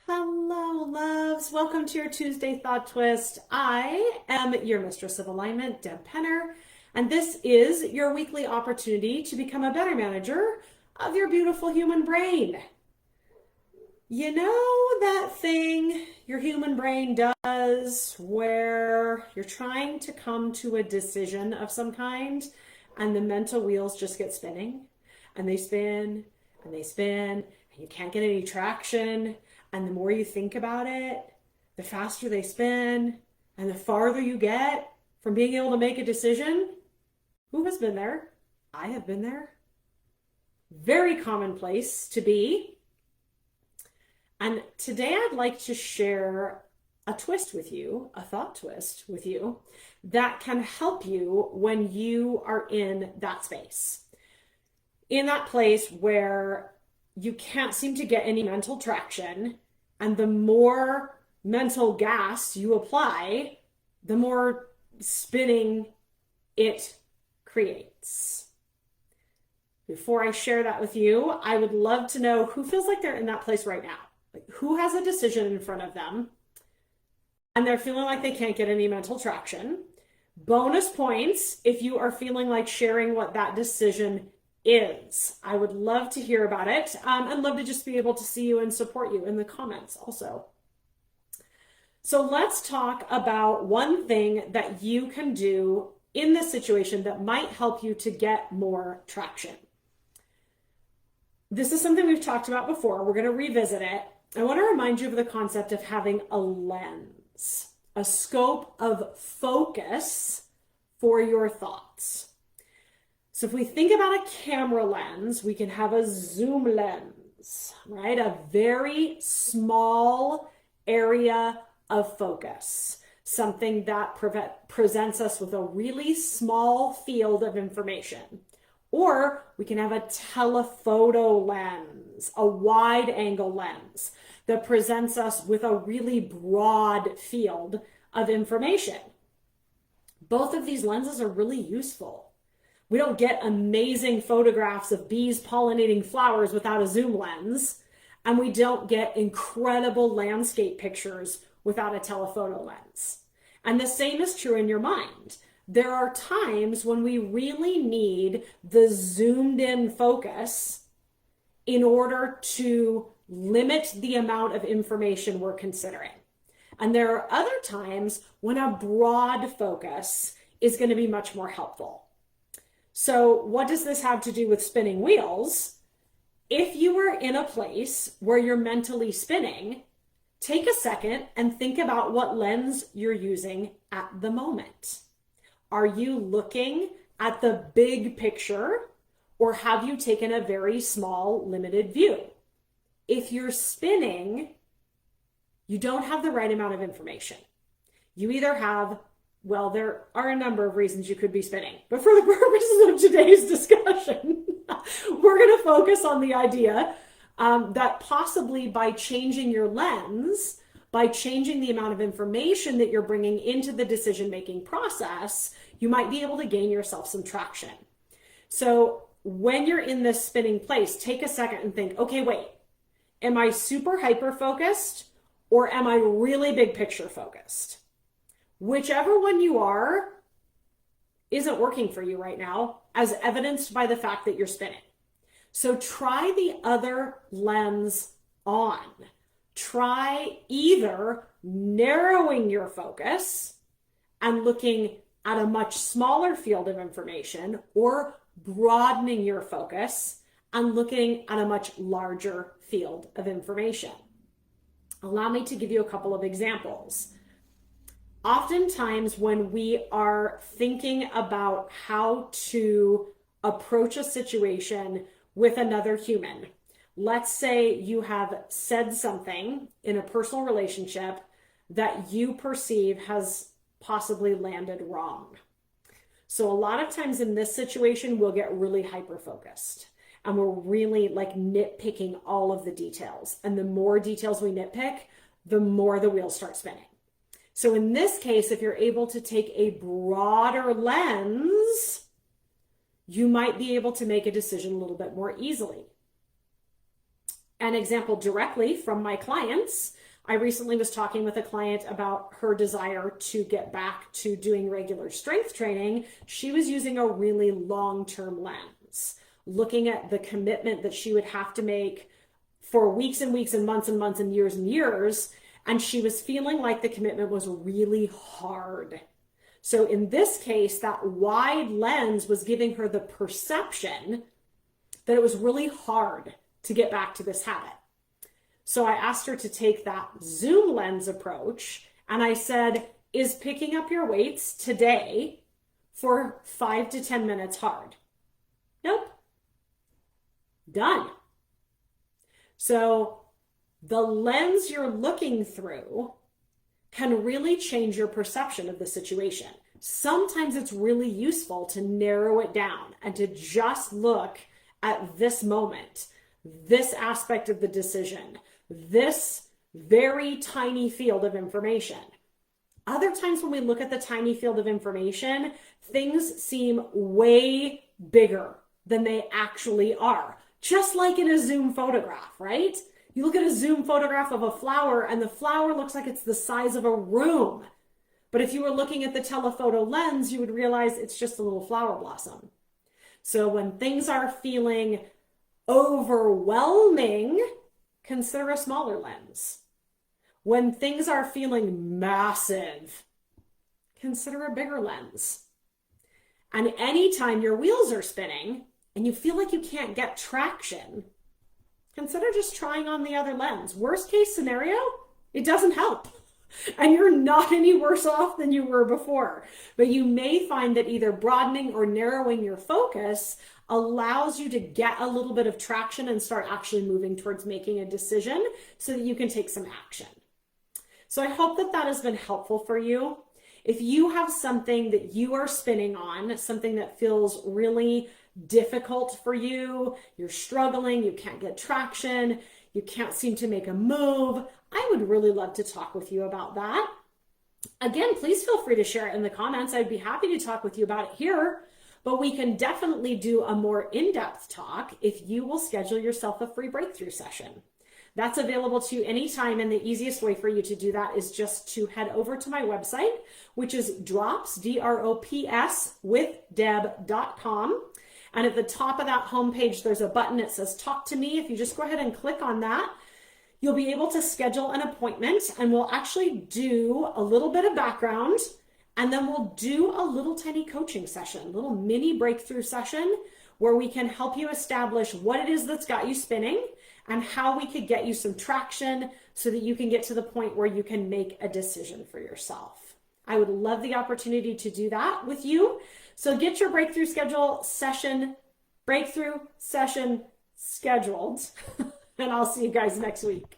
Hello, loves. Welcome to your Tuesday Thought Twist. I am your Mistress of Alignment, Deb Penner, and this is your weekly opportunity to become a better manager of your beautiful human brain. You know that thing your human brain does where you're trying to come to a decision of some kind and the mental wheels just get spinning and they spin and they spin and you can't get any traction. And the more you think about it, the faster they spin and the farther you get from being able to make a decision. Who has been there? I have been there. Very commonplace to be. And today I'd like to share a twist with you, a thought twist with you, that can help you when you are in that space. In that place where you can't seem to get any mental traction, and the more mental gas you apply, the more spinning it creates. Before I share that with you, I would love to know who feels like they're in that place right now. Like, who has a decision in front of them and they're feeling like they can't get any mental traction. Bonus points if you are feeling like sharing what that decision is. I would love to hear about it and love to just be able to see you and support you in the comments also. So let's talk about one thing that you can do in this situation that might help you to get more traction. This is something we've talked about before. We're going to revisit it. I want to remind you of the concept of having a lens, a scope of focus for your thoughts. So if we think about a camera lens, we can have a zoom lens, right? A very small area of focus, something that presents us with a really small field of information. Or we can have a telephoto lens, a wide angle lens that presents us with a really broad field of information. Both of these lenses are really useful. We don't get amazing photographs of bees pollinating flowers without a zoom lens, and we don't get incredible landscape pictures without a telephoto lens. And the same is true in your mind. There are times when we really need the zoomed in focus in order to limit the amount of information we're considering. And there are other times when a broad focus is going to be much more helpful. So what does this have to do with spinning wheels? If you are in a place where you're mentally spinning, take a second and think about what lens you're using at the moment. Are you looking at the big picture, or have you taken a very small, limited view? If you're spinning, you don't have the right amount of information. You either have, well, there are a number of reasons you could be spinning, but for the purposes of today's discussion, we're going to focus on the idea that possibly by changing your lens, by changing the amount of information that you're bringing into the decision-making process, you might be able to gain yourself some traction. So when you're in this spinning place, take a second and think, okay, wait, am I super hyper-focused or am I really big picture focused? Whichever one you are isn't working for you right now, as evidenced by the fact that you're spinning. So try the other lens on. Try either narrowing your focus and looking at a much smaller field of information, or broadening your focus and looking at a much larger field of information. Allow me to give you a couple of examples. Oftentimes when we are thinking about how to approach a situation with another human, let's say you have said something in a personal relationship that you perceive has possibly landed wrong. So a lot of times in this situation, we'll get really hyper-focused and we're really like nitpicking all of the details. And the more details we nitpick, the more the wheels start spinning. So in this case, if you're able to take a broader lens, you might be able to make a decision a little bit more easily. An example directly from my clients. I recently was talking with a client about her desire to get back to doing regular strength training. She was using a really long-term lens, looking at the commitment that she would have to make for weeks and weeks and months and years and years. And she was feeling like the commitment was really hard. So in this case, that wide lens was giving her the perception that it was really hard to get back to this habit. So I asked her to take that zoom lens approach, and I said, is picking up your weights today for 5 to 10 minutes hard? Nope. Done. So the lens you're looking through can really change your perception of the situation. Sometimes it's really useful to narrow it down and to just look at this moment, this aspect of the decision, this very tiny field of information. Other times when we look at the tiny field of information, things seem way bigger than they actually are. Just like in a zoom photograph, right? You look at a zoom photograph of a flower and the flower looks like it's the size of a room. But if you were looking at the telephoto lens, you would realize it's just a little flower blossom. So when things are feeling overwhelming, consider a smaller lens. When things are feeling massive, consider a bigger lens. And anytime your wheels are spinning and you feel like you can't get traction, consider just trying on the other lens. Worst case scenario, it doesn't help. And you're not any worse off than you were before. But you may find that either broadening or narrowing your focus allows you to get a little bit of traction and start actually moving towards making a decision so that you can take some action. So I hope that that has been helpful for you. If you have something that you are spinning on, something that feels really difficult for you, you're struggling, you can't get traction, you can't seem to make a move, I would really love to talk with you about that. Again, please feel free to share it in the comments. I'd be happy to talk with you about it here, but we can definitely do a more in-depth talk if you will schedule yourself a free breakthrough session. That's available to you anytime, and the easiest way for you to do that is just to head over to my website, which is drops, D-R-O-P-S, withdeb.com. And at the top of that homepage, there's a button that says Talk to Me. If you just go ahead and click on that, you'll be able to schedule an appointment, and we'll actually do a little bit of background, and then we'll do a little tiny coaching session, a little mini breakthrough session where we can help you establish what it is that's got you spinning and how we could get you some traction so that you can get to the point where you can make a decision for yourself. I would love the opportunity to do that with you. So get your breakthrough session scheduled, and I'll see you guys next week.